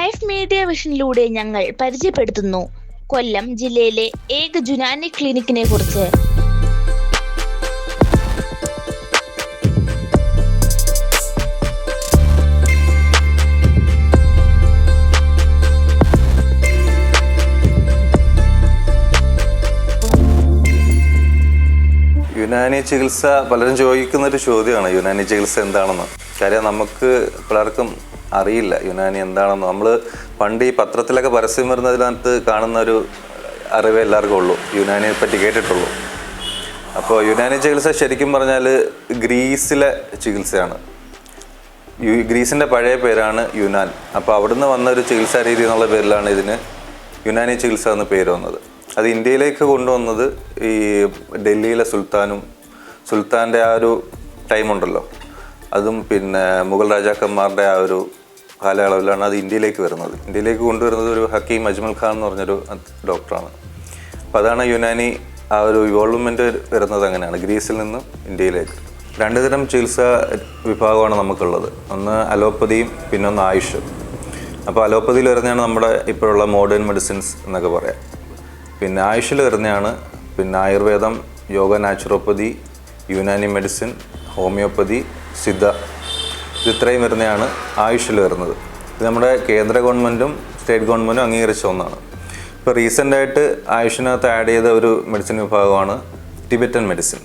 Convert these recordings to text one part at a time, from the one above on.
Life media വിഷനിലൂടെ ഞങ്ങൾ പരിചയപ്പെടുത്തുന്നു കൊല്ലം ജില്ലയിലെ ഏക യുനാനി ക്ലിനിക്കിനെ കുറിച്ച്. യുനാനി ചികിത്സ പലരും ചോദിക്കുന്നൊരു ചോദ്യമാണ്, യുനാനി ചികിത്സ എന്താണെന്ന്. കാര്യം നമുക്ക് പലർക്കും അറിയില്ല യുനാനി എന്താണെന്ന്. നമ്മൾ പണ്ട് ഈ പത്രത്തിലൊക്കെ പരസ്യം വരുന്നതിനകത്ത് കാണുന്ന ഒരു അറിവേ എല്ലാവർക്കും ഉള്ളൂ, യുനാനിയെ പറ്റി കേട്ടിട്ടുള്ളൂ. അപ്പോൾ യുനാനി ചികിത്സ ശരിക്കും പറഞ്ഞാൽ ഗ്രീസിലെ ചികിത്സയാണ്. ഗ്രീസിൻ്റെ പഴയ പേരാണ് യുനാൻ. അപ്പോൾ അവിടുന്ന് വന്ന ഒരു ചികിത്സാ രീതി എന്നുള്ള പേരിലാണ് ഇതിന് യുനാനി ചികിത്സ എന്ന പേര് വന്നത്. അത് ഇന്ത്യയിലേക്ക് കൊണ്ടുവന്നത് ഈ ഡൽഹിയിലെ സുൽത്താൻ്റെ ആ ഒരു ടൈമുണ്ടല്ലോ, അതും പിന്നെ മുഗൾ രാജാക്കന്മാരുടെ ആ ഒരു കാലയളവിലാണ് അത് ഇന്ത്യയിലേക്ക് വരുന്നത്. ഇന്ത്യയിലേക്ക് കൊണ്ടുവരുന്നത് ഒരു ഹക്കീം അജ്മൽ ഖാൻ എന്ന് പറഞ്ഞൊരു ഡോക്ടറാണ്. അപ്പോൾ അതാണ് യുനാനി ആ ഒരു ഇവോൾവ്മെൻറ്റ് വരുന്നത്. അങ്ങനെയാണ് ഗ്രീസിൽ നിന്നും ഇന്ത്യയിലേക്ക്. രണ്ട് തരം ചികിത്സാ വിഭാഗമാണ് നമുക്കുള്ളത്. ഒന്ന് അലോപ്പതിയും പിന്നെ ഒന്ന് ആയുഷ്. അപ്പോൾ അലോപ്പതിയിൽ വരുന്നതാണ് നമ്മുടെ ഇപ്പോഴുള്ള മോഡേൺ മെഡിസിൻസ് എന്നൊക്കെ പറയാം. പിന്നെ ആയുഷിൽ വരുന്നതാണ് പിന്നെ ആയുർവേദം, yoga, naturopathy, Unani medicine, homeopathy, Siddha. ഇത് ഇത്രയും വരുന്നതാണ് ആയുഷിൽ വരുന്നത്. ഇത് നമ്മുടെ കേന്ദ്ര ഗവൺമെൻറ്റും സ്റ്റേറ്റ് ഗവൺമെൻറ്റും അംഗീകരിച്ച ഒന്നാണ്. ഇപ്പോൾ റീസെൻ്റായിട്ട് ആയുഷിനകത്ത് ആഡ് ചെയ്ത ഒരു മെഡിസിൻ വിഭാഗമാണ് ടിബറ്റൻ മെഡിസിൻ.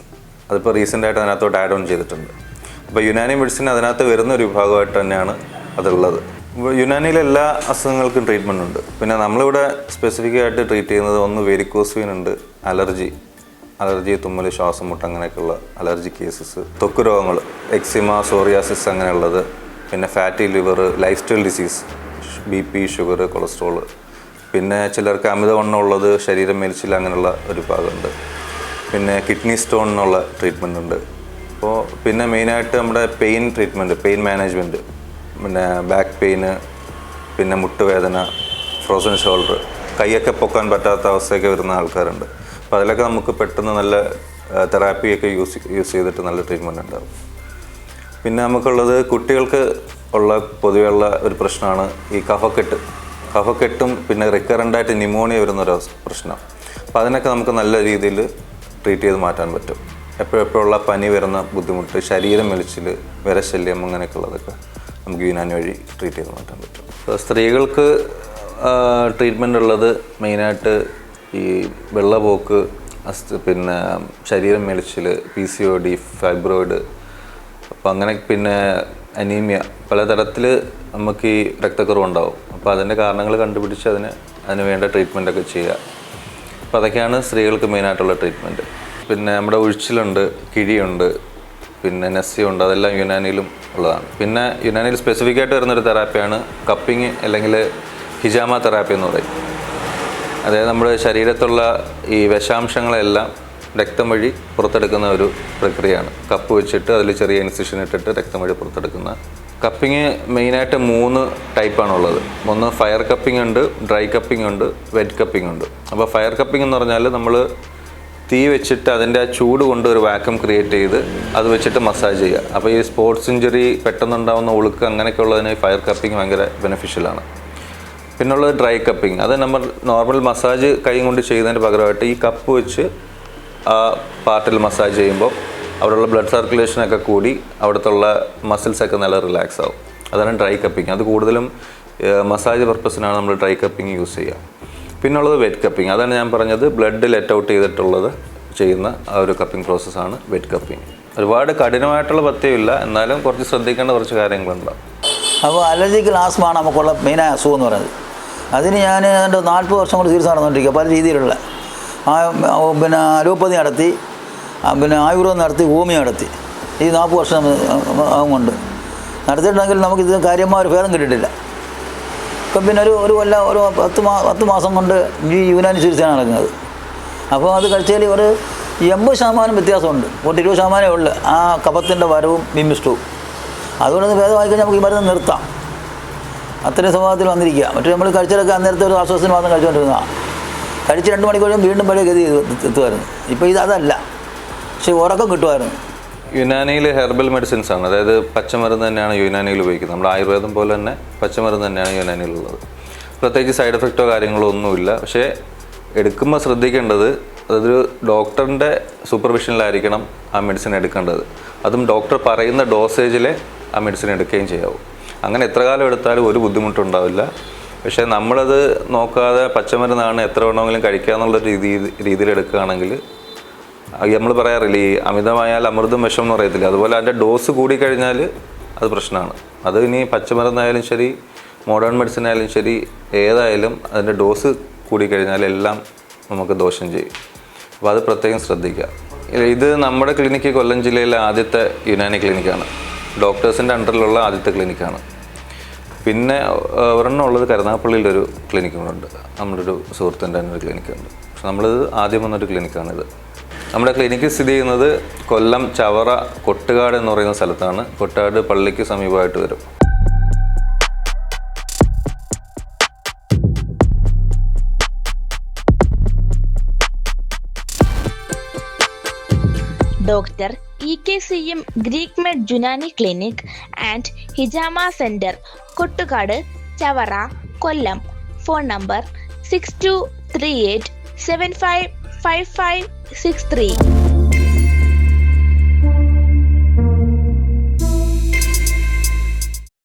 അതിപ്പോൾ റീസെൻ്റായിട്ട് അതിനകത്തോട്ട് ആഡ് ഓൺ ചെയ്തിട്ടുണ്ട്. അപ്പോൾ യുനാനി മെഡിസിൻ അതിനകത്ത് വരുന്ന ഒരു വിഭാഗമായിട്ട് തന്നെയാണ് അതുള്ളത്. യുനാനിയിൽ എല്ലാ അസുഖങ്ങൾക്കും ട്രീറ്റ്മെൻ്റ് ഉണ്ട്. പിന്നെ നമ്മളിവിടെ സ്പെസിഫിക് ആയിട്ട് ട്രീറ്റ് ചെയ്യുന്നത് ഒന്ന് വെരിക്കോസ് വെയിൻ ഉണ്ട്, അലർജി, തുമ്മൽ, ശ്വാസം മുട്ട്, അങ്ങനെയൊക്കെയുള്ള അലർജി കേസസ്, ത്വക്ക് രോഗങ്ങൾ, എക്സിമ, സോറിയാസിസ് അങ്ങനെയുള്ളത്, പിന്നെ fatty liver, life style disease, BP, sugar, cholesterol, പിന്നെ ചിലർക്ക് അമിതവണ്ണം ഉള്ളത്, ശരീരം മെലിച്ചിൽ, അങ്ങനെയുള്ള ഒരു ഭാഗമുണ്ട്. പിന്നെ കിഡ്നി സ്റ്റോണിനുള്ള ട്രീറ്റ്മെൻ്റ് ഉണ്ട്. അപ്പോൾ പിന്നെ മെയിനായിട്ട് നമ്മുടെ പെയിൻ ട്രീറ്റ്മെൻറ്റ്, പെയിൻ മാനേജ്മെൻറ്റ്, പിന്നെ ബാക്ക് പെയിന്, പിന്നെ മുട്ടുവേദന, ഫ്രോസൺ ഷോൾഡർ, കൈയൊക്കെ പൊക്കാൻ പറ്റാത്ത അവസ്ഥയൊക്കെ വരുന്ന ആൾക്കാരുണ്ട്. അപ്പോൾ അതിലൊക്കെ നമുക്ക് പെട്ടെന്ന് നല്ല തെറാപ്പിയൊക്കെ യൂസ് ചെയ്തിട്ട് നല്ല ട്രീറ്റ്മെൻറ്റ് ഉണ്ടാകും. പിന്നെ നമുക്കുള്ളത് കുട്ടികൾക്ക് ഉള്ള പൊതുവെയുള്ള ഒരു പ്രശ്നമാണ് ഈ കഫക്കെട്ടും പിന്നെ റിക്കറൻ്റായിട്ട് ന്യൂമോണിയ വരുന്നൊരു പ്രശ്നം. അപ്പോൾ അതിനൊക്കെ നമുക്ക് നല്ല രീതിയിൽ ട്രീറ്റ് ചെയ്ത് മാറ്റാൻ പറ്റും. എപ്പോഴെപ്പോഴുള്ള പനി വരുന്ന ബുദ്ധിമുട്ട്, ശരീരം മെലിച്ചിൽ, വിരശല്യം, അങ്ങനെയൊക്കെ ഉള്ളതൊക്കെ നമുക്ക് യുനാനി വഴി ട്രീറ്റ് ചെയ്ത് മാറ്റാൻ പറ്റും. അപ്പോൾ സ്ത്രീകൾക്ക് ട്രീറ്റ്മെൻ്റ് ഉള്ളത് മെയിനായിട്ട് ഈ വെള്ളപ്പോക്ക്, പിന്നെ ശരീരം മെലിച്ചിൽ, PCOD, ഫൈബ്രോയിഡ്, അപ്പോൾ അങ്ങനെ പിന്നെ അനീമിയ, പലതരത്തിൽ നമുക്ക് ഈ രക്തക്കുറവുണ്ടാവും. അപ്പോൾ അതിൻ്റെ കാരണങ്ങൾ കണ്ടുപിടിച്ച് അതിന് വേണ്ട ട്രീറ്റ്മെൻറ്റൊക്കെ ചെയ്യുക. അപ്പോൾ അതൊക്കെയാണ് സ്ത്രീകൾക്ക് മെയിനായിട്ടുള്ള ട്രീറ്റ്മെൻറ്റ്. പിന്നെ നമ്മുടെ ഉഴിച്ചിലുണ്ട്, കിഴിയുണ്ട്, പിന്നെ നെസ്സിയുണ്ട്, അതെല്ലാം യുനാനിയിലും ഉള്ളതാണ്. പിന്നെ യുനാനിയിൽ സ്പെസിഫിക്കായിട്ട് വരുന്നൊരു തെറാപ്പിയാണ് കപ്പിങ് അല്ലെങ്കിൽ ഹിജാമ തെറാപ്പി എന്ന് പറയും. അതായത് നമ്മുടെ ശരീരത്തുള്ള ഈ വിഷാംശങ്ങളെല്ലാം രക്തം വഴി പുറത്തെടുക്കുന്ന ഒരു പ്രക്രിയയാണ്. കപ്പ് വെച്ചിട്ട് അതിൽ ചെറിയ ഇൻസിഷൻ ഇട്ടിട്ട് രക്തം വഴി പുറത്തെടുക്കുന്ന കപ്പിങ്. മെയിനായിട്ട് 3 ടൈപ്പാണുള്ളത്. ഒന്ന് ഫയർ കപ്പിംഗ് ഉണ്ട്, ഡ്രൈ കപ്പിംഗ് ഉണ്ട്, വെറ്റ് കപ്പിംഗ് ഉണ്ട്. അപ്പോൾ ഫയർ കപ്പിംഗ് എന്ന് പറഞ്ഞാൽ നമ്മൾ തീ വെച്ചിട്ട് അതിൻ്റെ ആ ചൂട് കൊണ്ട് ഒരു വാക്വം ക്രിയേറ്റ് ചെയ്ത് അത് വെച്ചിട്ട് മസാജ് ചെയ്യുക. അപ്പോൾ ഈ സ്പോർട്സ് ഇഞ്ചുറി, പെട്ടെന്നുണ്ടാകുന്ന ഉളുക്ക്, അങ്ങനെയൊക്കെ ഉള്ളതിന് ഫയർ കപ്പിംഗ് ഭയങ്കര ബെനിഫിഷ്യലാണ്. പിന്നുള്ളത് ഡ്രൈ കപ്പിംഗ്. അത് നമ്മൾ നോർമൽ മസാജ് കൈ കൊണ്ട് ചെയ്യുന്നതിന് പകരമായിട്ട് ഈ കപ്പ് വെച്ച് ആ പാർട്ടിൽ മസാജ് ചെയ്യുമ്പോൾ അവിടെയുള്ള ബ്ലഡ് സർക്കുലേഷനൊക്കെ കൂടി അവിടുത്തെ മസിൽസൊക്കെ നല്ല റിലാക്സ് ആവും. അതാണ് ഡ്രൈ കപ്പിംഗ്. അത് കൂടുതലും മസാജ് പർപ്പസിനാണ് നമ്മൾ ഡ്രൈ കപ്പിംഗ് യൂസ് ചെയ്യുക. പിന്നുള്ളത് വെറ്റ് കപ്പിംഗ്. അതാണ് ഞാൻ പറഞ്ഞത്, ബ്ലഡ് ലെറ്റ് ഔട്ട് ചെയ്തിട്ടുള്ളത് ചെയ്യുന്ന ആ ഒരു കപ്പിംഗ് പ്രോസസ്സാണ് വെറ്റ് കപ്പിംഗ്. ഒരുപാട് കഠിനമായിട്ടുള്ള പഥ്യമില്ല, എന്നാലും കുറച്ച് ശ്രദ്ധിക്കേണ്ട കുറച്ച് കാര്യങ്ങളുണ്ടാവും. അപ്പോൾ അലർജിക്കൽ ആസ്മയാണ് നമുക്കുള്ള മെയിനായ അസുഖം എന്ന് പറയുന്നത്. അതിന് ഞാൻ എൻ്റെ 40 വർഷം കൊണ്ട് ചികിത്സ നടന്നുകൊണ്ടിരിക്കുക. പല രീതിയിലുള്ള പിന്നെ അലോപ്പതി നടത്തി, പിന്നെ ആയുർവേദം നടത്തി, ഹോമിയോ നടത്തി. ഈ 40 വർഷം കൊണ്ട് നടത്തിയിട്ടുണ്ടെങ്കിൽ നമുക്കിത് കാര്യമായ ഒരു ഭേദം കിട്ടിയിട്ടില്ല. ഇപ്പം പിന്നെ ഒരു കൊല്ലം ഒരു 10 മാസം കൊണ്ട് ഈ യുനാനി ചികിത്സയാണ് നടക്കുന്നത്. അപ്പോൾ അത് കഴിച്ചാൽ ഒരു 80% വ്യത്യാസമുണ്ട്. 20% ഉള്ളു ആ കഫത്തിൻ്റെ വരവും വിമ്മിഷ്ടവും. അതുകൊണ്ടൊന്ന് ഭേദമായി കഴിഞ്ഞാൽ നമുക്ക് ഈ മരുന്ന് നിർത്താം. അത്രയും സ്വഭാവത്തിൽ വന്നിരിക്കുക. മറ്റു നമ്മൾ കഴിച്ചതൊക്കെ അന്നേരത്തെ ഒരു ആശ്വാസത്തിന് മാത്രം കഴിച്ചുകൊണ്ടിരുന്നതാണ്. കഴിച്ച് 2 മണിക്കൂറും വീണ്ടും പഴയ ഗതി എത്തുമായിരുന്നു. ഇപ്പോൾ അതല്ല, പക്ഷേ ഉറക്കം കിട്ടുമായിരുന്നു. യുനാനിയിൽ ഹെർബൽ മെഡിസിൻസ് ആണ്, അതായത് പച്ചമരുന്ന് തന്നെയാണ് യുനാനിയിൽ ഉപയോഗിക്കുന്നത്. നമ്മുടെ ആയുർവേദം പോലെ തന്നെ പച്ചമരുന്ന് തന്നെയാണ് യുനാനിയിലുള്ളത്. പ്രത്യേകിച്ച് സൈഡ് എഫക്റ്റോ കാര്യങ്ങളോ ഒന്നുമില്ല. പക്ഷേ എടുക്കുമ്പോൾ ശ്രദ്ധിക്കേണ്ടത് അതൊരു ഡോക്ടറിൻ്റെ സൂപ്പർവിഷനിലായിരിക്കണം ആ മെഡിസിൻ എടുക്കേണ്ടത്. അതും ഡോക്ടർ പറയുന്ന ഡോസേജിലെ ആ മെഡിസിൻ എടുക്കുകയും ചെയ്യാവും. അങ്ങനെ എത്ര കാലം എടുത്താലും ഒരു ബുദ്ധിമുട്ടുണ്ടാവില്ല. പക്ഷേ നമ്മളത് നോക്കാതെ പച്ചമരുന്നാണ് എത്ര വേണമെങ്കിലും കഴിക്കുക എന്നുള്ള രീതിയിൽ എടുക്കുകയാണെങ്കിൽ, നമ്മൾ പറയാറില്ല ഈ അമിതമായാൽ അമൃതം വിഷം എന്ന് പറയത്തില്ല, അതുപോലെ അതിൻ്റെ ഡോസ് കൂടിക്കഴിഞ്ഞാൽ അത് പ്രശ്നമാണ്. അത് ഇനി പച്ചമരുന്നായാലും ശരി, മോഡേൺ മെഡിസിൻ ആയാലും ശരി, ഏതായാലും അതിൻ്റെ ഡോസ് കൂടിക്കഴിഞ്ഞാൽ എല്ലാം നമുക്ക് ദോഷം ചെയ്യും. അപ്പോൾ അത് പ്രത്യേകം ശ്രദ്ധിക്കുക. ഇത് നമ്മുടെ ക്ലിനിക്ക് കൊല്ലം ജില്ലയിലെ ആദ്യത്തെ യുനാനി ക്ലിനിക്കാണ്, ഡോക്ടേഴ്സിൻ്റെ അണ്ടറിലുള്ള ആദ്യത്തെ ക്ലിനിക്കാണ്. പിന്നെ ഒരെണ്ണം ഉള്ളത് കരുനാഗപ്പള്ളിയിലൊരു ക്ലിനിക്കുകളുണ്ട്, നമ്മുടെ ഒരു സുഹൃത്തിൻ്റെ തന്നെ ഒരു ക്ലിനിക്കുണ്ട്. പക്ഷെ നമ്മളിത് ആദ്യം വന്നൊരു ക്ലിനിക്കാണിത്. നമ്മുടെ ക്ലിനിക്ക് സ്ഥിതി ചെയ്യുന്നത് കൊല്ലം ചവറ കൊട്ടുകാട് എന്ന് പറയുന്ന സ്ഥലത്താണ്. കൊട്ടുകാട് പള്ളിക്ക് സമീപമായിട്ട് വരും. ഡോക്ടർ EKCM ഗ്രീക്ക് മെഡ് ജുനാനി ക്ലിനിക് ആൻഡ് ഹിജാമ centre, Kottukad, Chavara, Kollam. Phone number 6238755563.